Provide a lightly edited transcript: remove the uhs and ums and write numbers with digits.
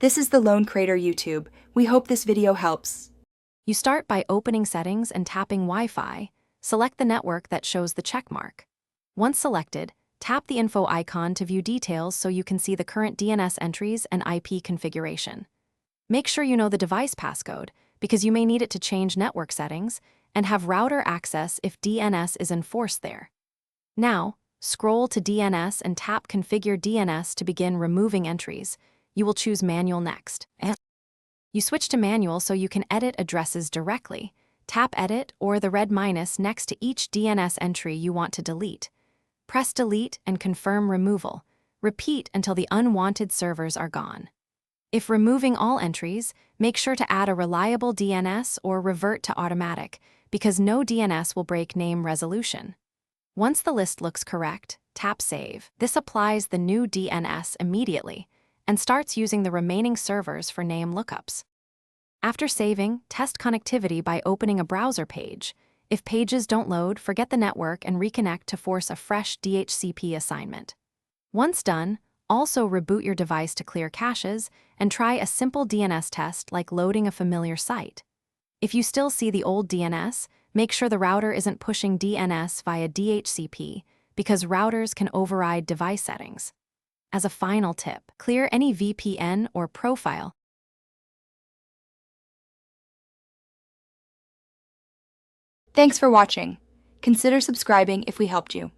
This is the Lone Crater YouTube. We hope this video helps. You start by opening Settings and tapping Wi-Fi. Select the network that shows the check mark. Once selected, tap the info icon to view details so you can see the current DNS entries and IP configuration. Make sure you know the device passcode, because you may need it to change network settings and have router access if DNS is enforced there. Now, scroll to DNS and tap Configure DNS to begin removing entries. You will choose Manual next. You switch to Manual so you can edit addresses directly. Tap Edit or the red minus next to each DNS entry you want to delete. Press Delete and confirm removal. Repeat until the unwanted servers are gone. If removing all entries, make sure to add a reliable DNS or revert to automatic, because no DNS will break name resolution. Once the list looks correct, tap Save. This applies the new DNS immediately and starts using the remaining servers for name lookups. After saving, test connectivity by opening a browser page. If pages don't load, forget the network and reconnect to force a fresh DHCP assignment. Once done, also reboot your device to clear caches and try a simple DNS test like loading a familiar site. If you still see the old DNS, make sure the router isn't pushing DNS via DHCP, because routers can override device settings. As a final tip, clear any VPN or profile. Thanks for watching. Consider subscribing if we helped you.